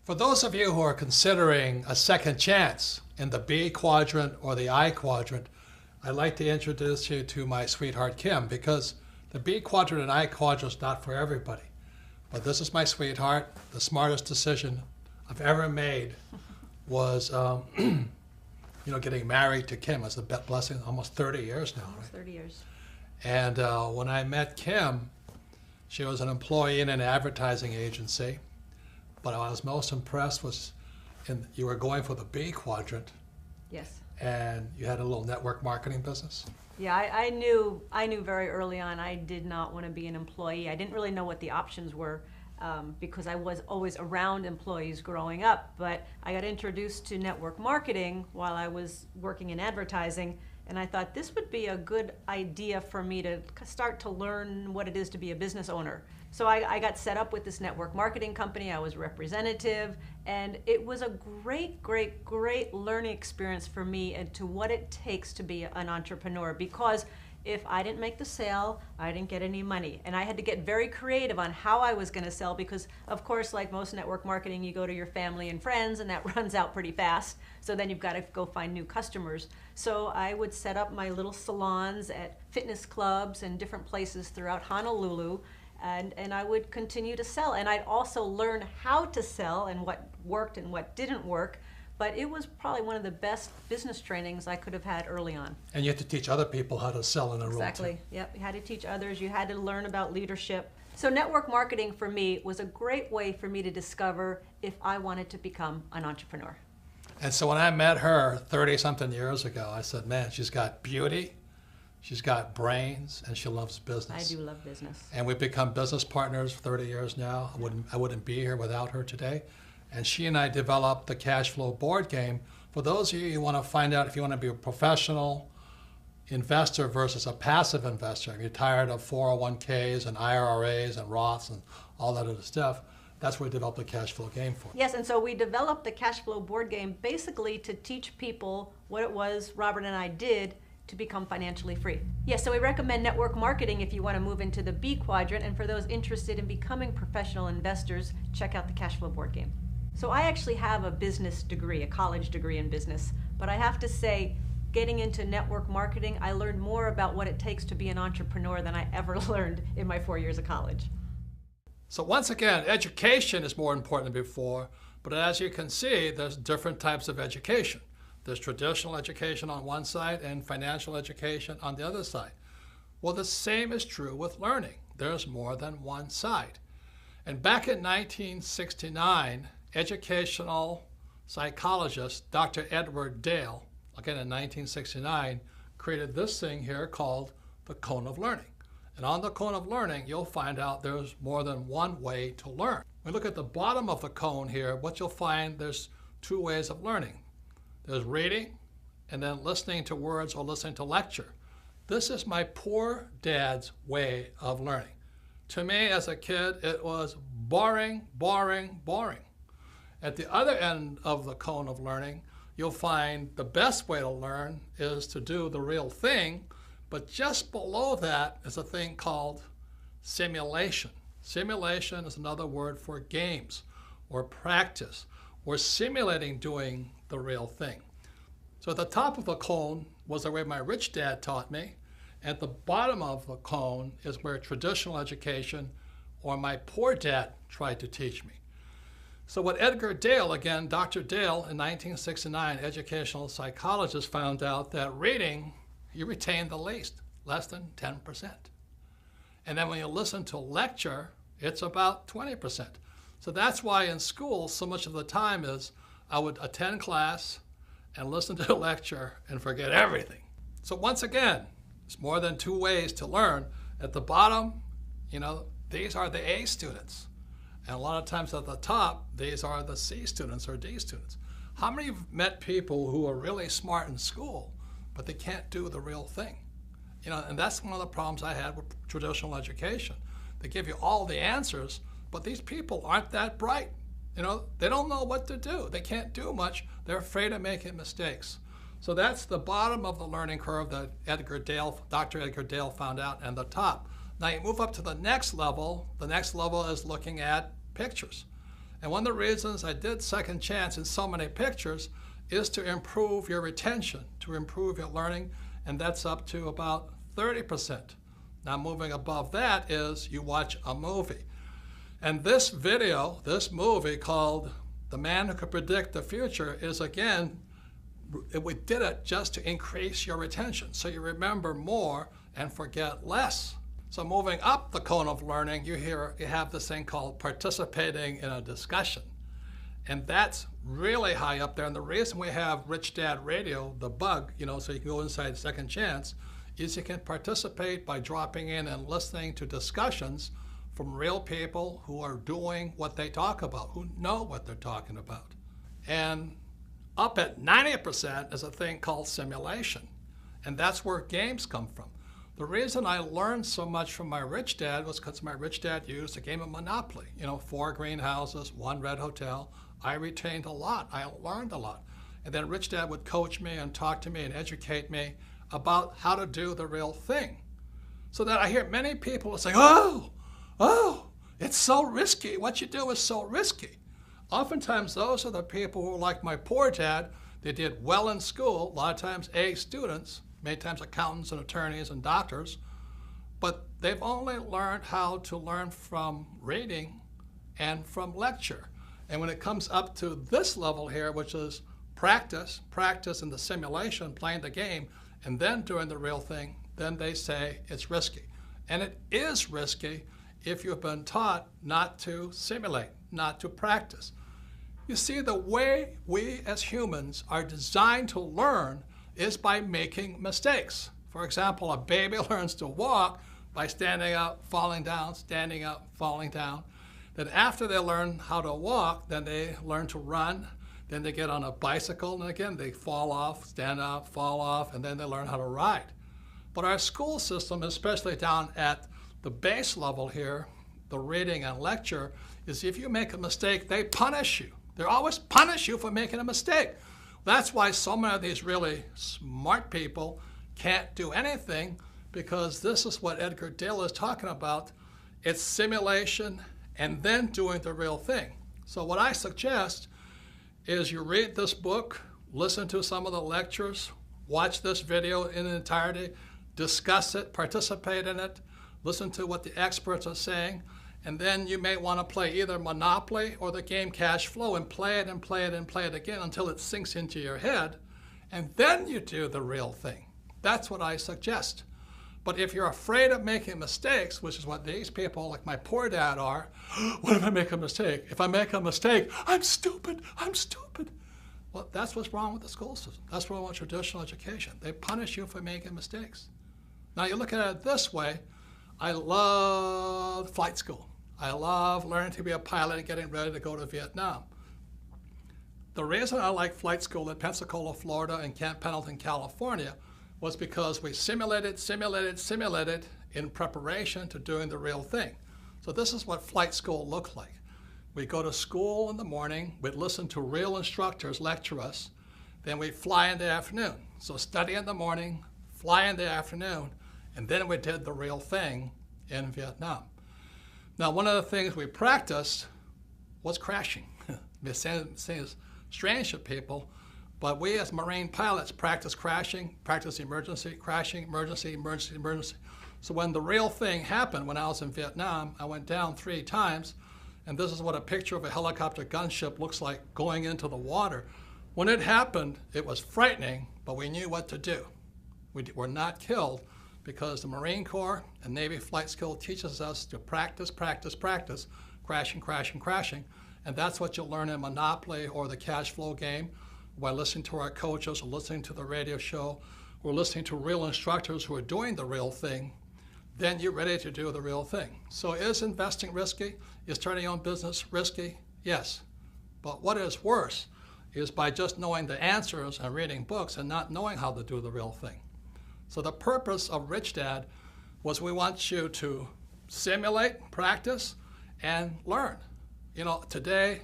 For those of you who are considering a second chance in the B quadrant or the I quadrant, I'd like to introduce you to my sweetheart Kim, because the B quadrant and I quadrant is not for everybody. But this is my sweetheart. The smartest decision I've ever made was getting married to Kim. It's a blessing, almost 30 years now. Almost 30 years. And when I met Kim, she was an employee in an advertising agency. But I was most impressed was you were going for the B quadrant. Yes. And you had a little network marketing business. Yeah, I knew very early on I did not want to be an employee. I didn't really know what the options were because I was always around employees growing up. But I got introduced to network marketing while I was working in advertising. And I thought this would be a good idea for me to start to learn what it is to be a business owner. So I got set up with this network marketing company. I was representative, and it was a great learning experience for me into what it takes to be an entrepreneur, because if I didn't make the sale, I didn't get any money. And I had to get very creative on how I was going to sell because, of course, like most network marketing, you go to your family and friends, and that runs out pretty fast. So then you've got to go find new customers. So I would set up my little salons at fitness clubs and different places throughout Honolulu, and I would continue to sell. And I'd also learn how to sell and what worked and what didn't work. But it was probably one of the best business trainings I could have had early on. And you had to teach other people how to sell in a room. Exactly. Yep. You had to teach others. You had to learn about leadership. So network marketing for me was a great way for me to discover if I wanted to become an entrepreneur. And so when I met her 30-something years ago, I said, man, she's got beauty, she's got brains, and she loves business. I do love business. And we've become business partners for 30 years now. I wouldn't be here without her today. And she and I developed the cash flow board game. For those of you who want to find out if you want to be a professional investor versus a passive investor, if you're tired of 401ks and IRAs and Roths and all that other stuff, that's what we developed the cash flow game for. Yes, and so we developed the cash flow board game basically to teach people what it was Robert and I did to become financially free. Yes, so we recommend network marketing if you want to move into the B quadrant, and for those interested in becoming professional investors, check out the cash flow board game. So I actually have a business degree, a college degree in business, but I have to say, getting into network marketing, I learned more about what it takes to be an entrepreneur than I ever learned in my 4 years of college. So once again, education is more important than before, but as you can see, there's different types of education. There's traditional education on one side and financial education on the other side. Well, the same is true with learning. There's more than one side. And back in 1969, educational psychologist Dr. Edward Dale, again in 1969, created this thing here called the cone of learning. And on the cone of learning, you'll find out there's more than one way to learn. When we look at the bottom of the cone here, what you'll find, there's two ways of learning. There's reading and then listening to words or listening to lecture. This is my poor dad's way of learning. To me, as a kid, it was boring. At the other end of the cone of learning, you'll find the best way to learn is to do the real thing, but just below that is a thing called simulation. Simulation is another word for games or practice. We're simulating doing the real thing. So at the top of the cone was the way my rich dad taught me. At the bottom of the cone is where traditional education or my poor dad tried to teach me. So what Edgar Dale, again, Dr. Dale in 1969, educational psychologist, found out that reading, you retain the least, less than 10%. And then when you listen to a lecture, it's about 20%. So that's why in school, so much of the time is I would attend class and listen to a lecture and forget everything. So once again, it's more than two ways to learn. At the bottom, these are the A students. And a lot of times at the top, these are the C students or D students. How many of you have met people who are really smart in school, but they can't do the real thing? And that's one of the problems I had with traditional education. They give you all the answers, but these people aren't that bright. They don't know what to do. They can't do much. They're afraid of making mistakes. So that's the bottom of the learning curve that Dr. Edgar Dale found out, and the top. Now you move up to the next level. The next level is looking at pictures. And one of the reasons I did Second Chance in so many pictures is to improve your retention, to improve your learning, and that's up to about 30%. Now moving above that is you watch a movie. And this video, this movie called The Man Who Could Predict the Future is, again, we did it just to increase your retention, so you remember more and forget less. So moving up the cone of learning, you have this thing called participating in a discussion. And that's really high up there. And the reason we have Rich Dad Radio, the bug, so you can go inside Second Chance, is you can participate by dropping in and listening to discussions from real people who are doing what they talk about, who know what they're talking about. And up at 90% is a thing called simulation. And that's where games come from. The reason I learned so much from my Rich Dad was because my Rich Dad used a game of Monopoly. 4 greenhouses, 1 red hotel. I retained a lot. I learned a lot. And then Rich Dad would coach me and talk to me and educate me about how to do the real thing. So that I hear many people saying, oh, it's so risky. What you do is so risky. Oftentimes, those are the people who are like my poor dad. They did well in school, a lot of times A students, many times accountants and attorneys and doctors, but they've only learned how to learn from reading and from lecture. And when it comes up to this level here, which is practice in the simulation, playing the game, and then doing the real thing, then they say it's risky. And it is risky if you've been taught not to simulate, not to practice. You see, the way we as humans are designed to learn is by making mistakes. For example, a baby learns to walk by standing up, falling down, standing up, falling down. Then after they learn how to walk, then they learn to run. Then they get on a bicycle, and again, they fall off, stand up, fall off, and then they learn how to ride. But our school system, especially down at the base level here, the reading and lecture, is if you make a mistake, they punish you. They always punish you for making a mistake. That's why so many of these really smart people can't do anything, because this is what Edgar Dale is talking about. It's simulation and then doing the real thing. So what I suggest is you read this book, listen to some of the lectures, watch this video in entirety, discuss it, participate in it, listen to what the experts are saying, and then you may want to play either Monopoly or the game Cash Flow and play it and play it and play it again until it sinks into your head, and then you do the real thing. That's what I suggest. But if you're afraid of making mistakes, which is what these people like my poor dad are, what if I make a mistake? If I make a mistake, I'm stupid, I'm stupid. Well, that's what's wrong with the school system. That's what's wrong with traditional education. They punish you for making mistakes. Now you look at it this way, I love flight school. I love learning to be a pilot and getting ready to go to Vietnam. The reason I like flight school at Pensacola, Florida and Camp Pendleton, California was because we simulated in preparation to doing the real thing. So this is what flight school looked like. We go to school in the morning, we'd listen to real instructors lecture us, then we'd fly in the afternoon. So study in the morning, fly in the afternoon, and then we did the real thing in Vietnam. Now, one of the things we practiced was crashing. It seems strange to people, but we as Marine pilots practice crashing, practice emergency, crashing, emergency, emergency, emergency. So when the real thing happened when I was in Vietnam, I went down 3 times, and this is what a picture of a helicopter gunship looks like going into the water. When it happened, it was frightening, but we knew what to do. We were not killed because the Marine Corps and Navy flight school teaches us to practice, practice, practice, crashing, crashing, crashing. And that's what you'll learn in Monopoly or the Cash Flow game by listening to our coaches or listening to the radio show or listening to real instructors who are doing the real thing. Then you're ready to do the real thing. So is investing risky? Is starting your own business risky? Yes. But what is worse is by just knowing the answers and reading books and not knowing how to do the real thing. So the purpose of Rich Dad was we want you to simulate, practice, and learn. You know, today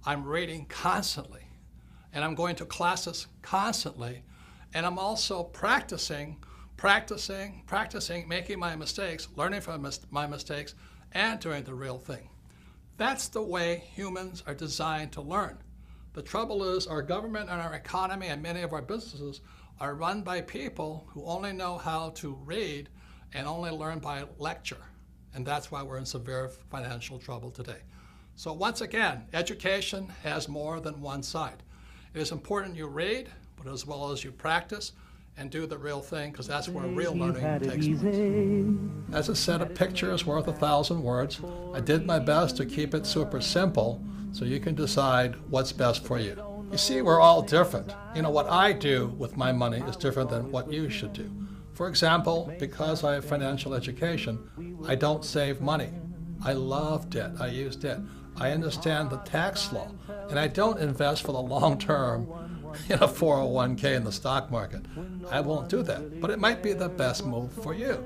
I'm reading constantly, and I'm going to classes constantly, and I'm also practicing, making my mistakes, learning from my mistakes, and doing the real thing. That's the way humans are designed to learn. The trouble is our government and our economy and many of our businesses are run by people who only know how to read and only learn by lecture. And that's why we're in severe financial trouble today. So once again, education has more than one side. It is important you read, but as well as you practice and do the real thing, because that's where real learning takes place. As I said, a picture is worth 1,000 words. I did my best to keep it super simple so you can decide what's best for you. You see, we're all different. You know, what I do with my money is different than what you should do. For example, because I have financial education, I don't save money. I love debt. I use debt. I understand the tax law, and I don't invest for the long term in a 401k in the stock market. I won't do that, but it might be the best move for you.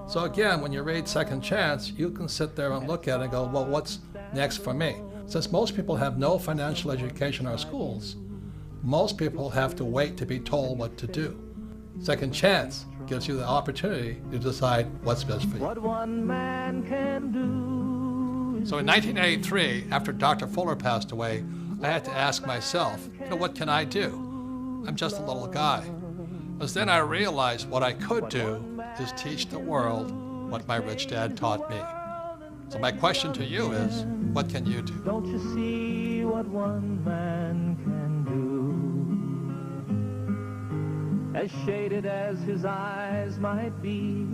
So again, when you read Second Chance, you can sit there and look at it and go, well, what's next for me? Since most people have no financial education in our schools, most people have to wait to be told what to do. Second Chance gives you the opportunity to decide what's best for you. What one man can do. So in 1983, after Dr. Fuller passed away, I had to ask myself, what can I do? I'm just a little guy. But then I realized what I could do is teach the world what my rich dad taught me. So my question to you is, what can you do? Don't you see what one man can do? As shaded as his eyes might be,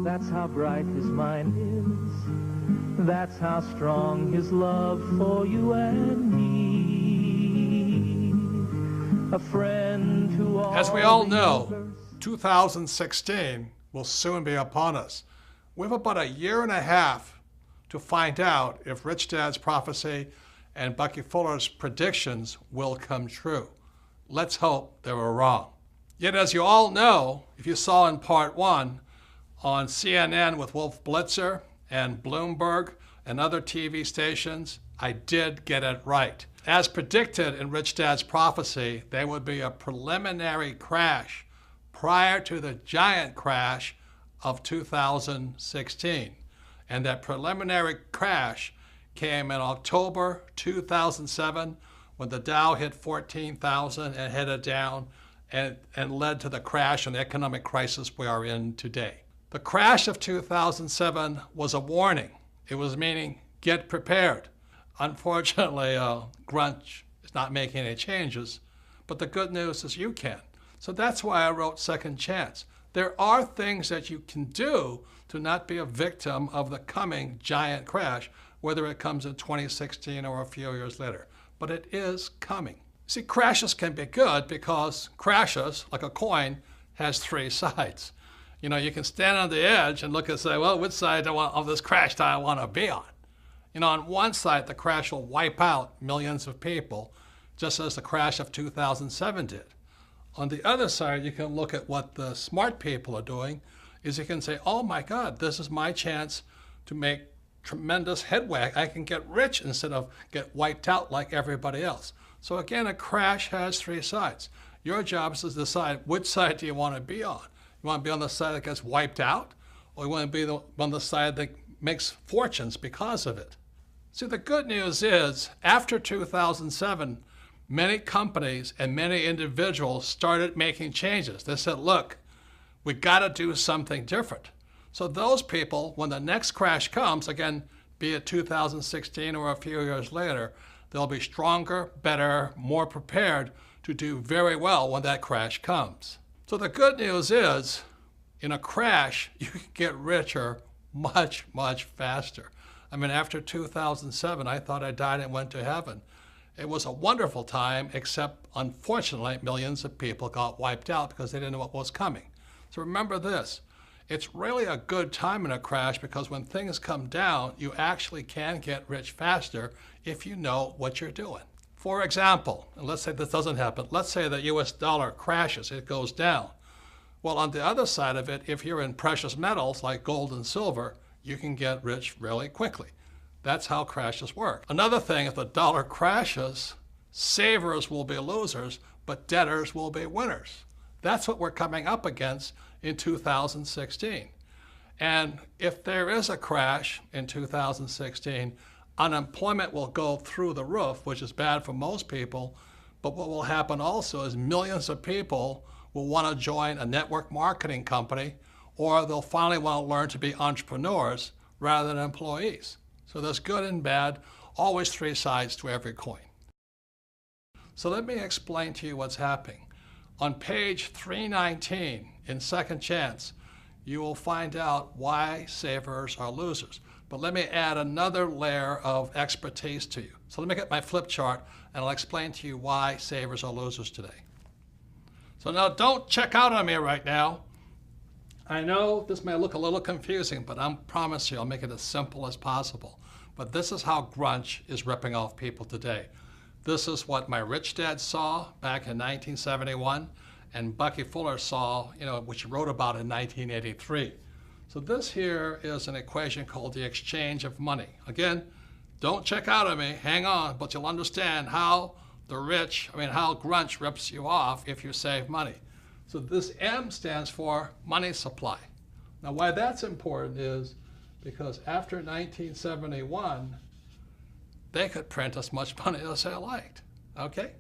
that's how bright his mind is. That's how strong his love for you and me. A friend who As we all know, 2016 will soon be upon us. We have about a year and a half to find out if Rich Dad's prophecy and Bucky Fuller's predictions will come true. Let's hope they were wrong. Yet, as you all know, if you saw in part one, on CNN with Wolf Blitzer and Bloomberg and other TV stations, I did get it right. As predicted in Rich Dad's prophecy, there would be a preliminary crash prior to the giant crash of 2016. And that preliminary crash came in October 2007 when the Dow hit 14,000 and headed down and led to the crash and economic crisis we are in today. The crash of 2007 was a warning. It was meaning, get prepared. Unfortunately, Grunch is not making any changes, but the good news is you can. So that's why I wrote Second Chance. There are things that you can do to not be a victim of the coming giant crash, whether it comes in 2016 or a few years later. But it is coming. See, crashes can be good because crashes, like a coin, has three sides. You know, you can stand on the edge and look and say, well, which side of this crash do I want to be on? You know, on one side, the crash will wipe out millions of people, just as the crash of 2007 did. On the other side, you can look at what the smart people are doing, is you can say, oh my God, this is my chance to make tremendous headway. I can get rich instead of get wiped out like everybody else. So again, a crash has three sides. Your job is to decide which side do you want to be on. You want to be on the side that gets wiped out, or you want to be on the side that makes fortunes because of it. See, the good news is, after 2007, many companies and many individuals started making changes. They said, look, we got to do something different. So those people, when the next crash comes, again, be it 2016 or a few years later, they'll be stronger, better, more prepared to do very well when that crash comes. So the good news is, in a crash, you can get richer much, much faster. I mean, after 2007, I thought I died and went to heaven. It was a wonderful time, except unfortunately, millions of people got wiped out because they didn't know what was coming. So remember this, it's really a good time in a crash because when things come down, you actually can get rich faster if you know what you're doing. For example, and let's say this doesn't happen, let's say the US dollar crashes, it goes down. Well, on the other side of it, if you're in precious metals like gold and silver, you can get rich really quickly. That's how crashes work. Another thing, if the dollar crashes, savers will be losers, but debtors will be winners. That's what we're coming up against in 2016. And if there is a crash in 2016, unemployment will go through the roof, which is bad for most people. But what will happen also is millions of people will want to join a network marketing company, or they'll finally want to learn to be entrepreneurs rather than employees. So there's good and bad, always three sides to every coin. So let me explain to you what's happening. On page 319 in Second Chance, you will find out why savers are losers. But let me add another layer of expertise to you. So let me get my flip chart and I'll explain to you why savers are losers today. So now don't check out on me right now. I know this may look a little confusing, but I promise you I'll make it as simple as possible. But this is how grunge is ripping off people today. This is what my rich dad saw back in 1971 and Bucky Fuller saw, which he wrote about in 1983. So this here is an equation called the exchange of money. Again, don't check out on me, hang on, but you'll understand how how grunge rips you off if you save money. So this M stands for money supply. Now why that's important is because after 1971, they could print as much money as they liked, okay?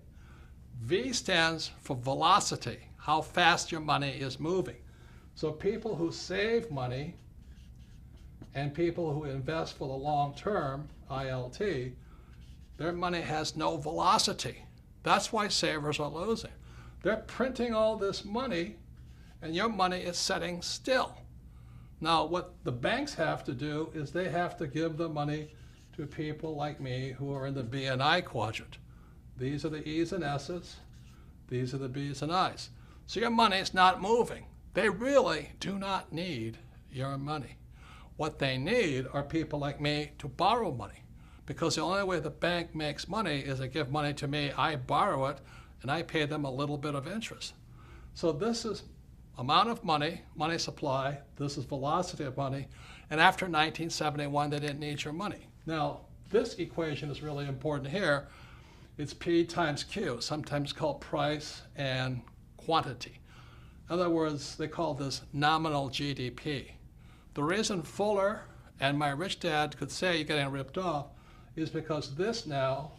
V stands for velocity, how fast your money is moving. So people who save money and people who invest for the long term, ILT, their money has no velocity. That's why savers are losing. They're printing all this money and your money is sitting still. Now what the banks have to do is they have to give the money to people like me who are in the B and I quadrant. These are the E's and S's. These are the B's and I's. So your money is not moving. They really do not need your money. What they need are people like me to borrow money, because the only way the bank makes money is they give money to me, I borrow it, and I pay them a little bit of interest. So this is amount of money, money supply, this is velocity of money, and after 1971 they didn't need your money. Now this equation is really important here. It's P times Q, sometimes called price and quantity. In other words, they call this nominal GDP. The reason Fuller and my rich dad could say you're getting ripped off is because this now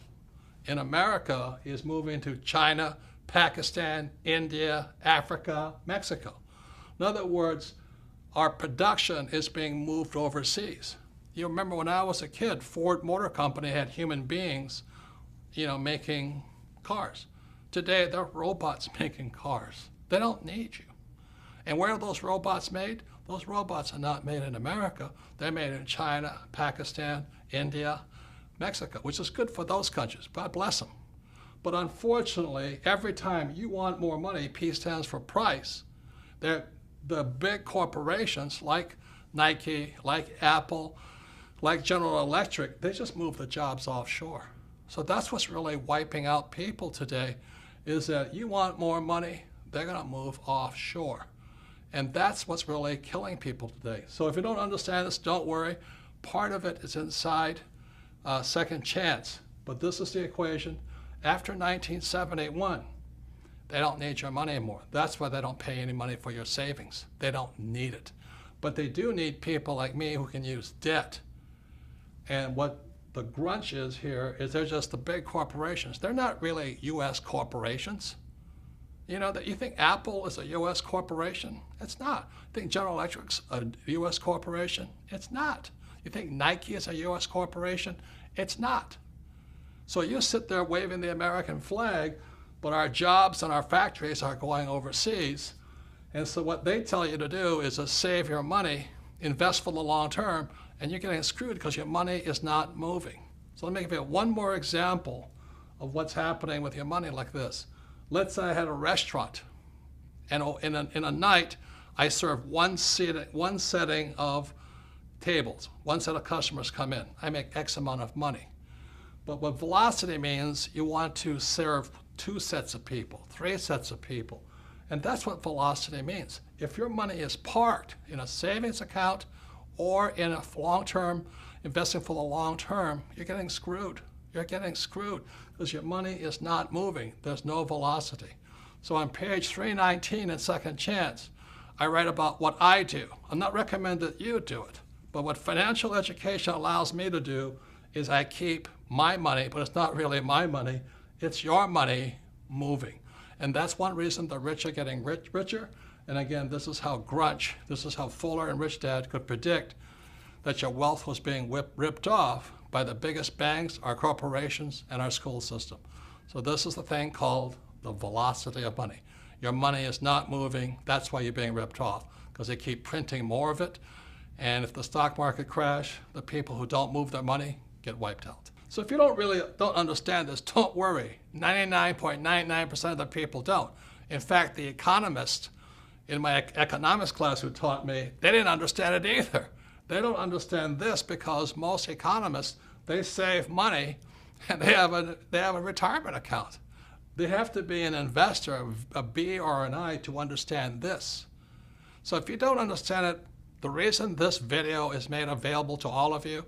in America is moving to China, Pakistan, India, Africa, Mexico. In other words, our production is being moved overseas. You remember when I was a kid, Ford Motor Company had human beings, making cars. Today, they're robots making cars. They don't need you. And where are those robots made? Those robots are not made in America. They're made in China, Pakistan, India, Mexico, which is good for those countries. God bless them. But unfortunately, every time you want more money, P stands for price. The big corporations like Nike, like Apple, like General Electric, they just move the jobs offshore. So that's what's really wiping out people today, is that you want more money, they're going to move offshore. And that's what's really killing people today. So if you don't understand this, don't worry. Part of it is inside Second Chance. But this is the equation. After 1971, they don't need your money anymore. That's why they don't pay any money for your savings. They don't need it. But they do need people like me who can use debt. And what the grunge is here is they're just the big corporations. They're not really U.S. corporations. You think Apple is a U.S. corporation? It's not. You think General Electric's a U.S. corporation? It's not. You think Nike is a U.S. corporation? It's not. So you sit there waving the American flag, but our jobs and our factories are going overseas. And so what they tell you to do is to save your money, invest for the long term, and you're getting screwed because your money is not moving. So let me give you one more example of what's happening with your money like this. Let's say I had a restaurant, and in a night, I serve one setting of tables. One set of customers come in. I make X amount of money. But what velocity means, you want to serve 2 sets of people, 3 sets of people. And that's what velocity means. If your money is parked in a savings account or in a long-term, investing for the long term, you're getting screwed. You're getting screwed because your money is not moving. There's no velocity. So on page 319 in Second Chance, I write about what I do. I'm not recommending that you do it, but what financial education allows me to do is I keep my money, but it's not really my money, it's your money moving. And that's one reason the rich are getting richer. And again, this is how Grunch, this is how Fuller and Rich Dad could predict that your wealth was being ripped off by the biggest banks, our corporations, and our school system. So this is the thing called the velocity of money. Your money is not moving, that's why you're being ripped off, because they keep printing more of it. And if the stock market crash, the people who don't move their money get wiped out. So if you don't understand this, don't worry. 99.99% of the people don't. In fact, the economists in my economics class who taught me, they didn't understand it either. They don't understand this because most economists, they save money and they have a retirement account. They have to be an investor, a B or an I, to understand this. So if you don't understand it, the reason this video is made available to all of you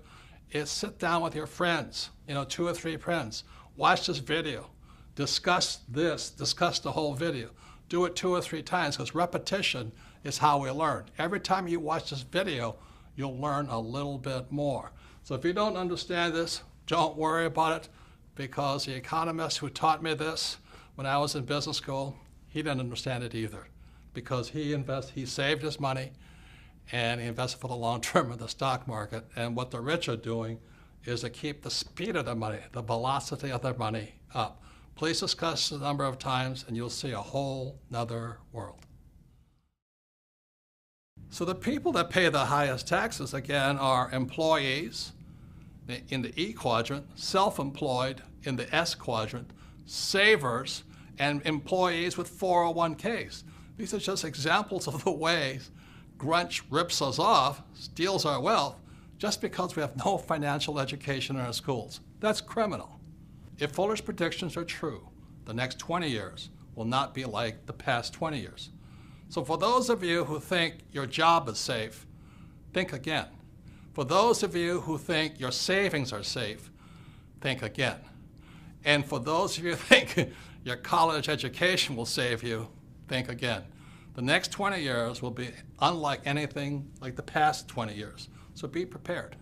is sit down with your friends, 2 or 3 friends. Watch this video. Discuss this. Discuss the whole video. Do it 2 or 3 times because repetition is how we learn. Every time you watch this video, you'll learn a little bit more. So if you don't understand this, don't worry about it because the economist who taught me this when I was in business school, he didn't understand it either because he saved his money and he invested for the long term in the stock market. And what the rich are doing is to keep the speed of their money, the velocity of their money up. Please discuss the number of times and you'll see a whole nother world. So the people that pay the highest taxes, again, are employees in the E quadrant, self-employed in the S quadrant, savers, and employees with 401ks. These are just examples of the ways Grunch rips us off, steals our wealth, just because we have no financial education in our schools. That's criminal. If Fuller's predictions are true, the next 20 years will not be like the past 20 years. So for those of you who think your job is safe, think again. For those of you who think your savings are safe, think again. And for those of you who think your college education will save you, think again. The next 20 years will be unlike anything like the past 20 years. So be prepared.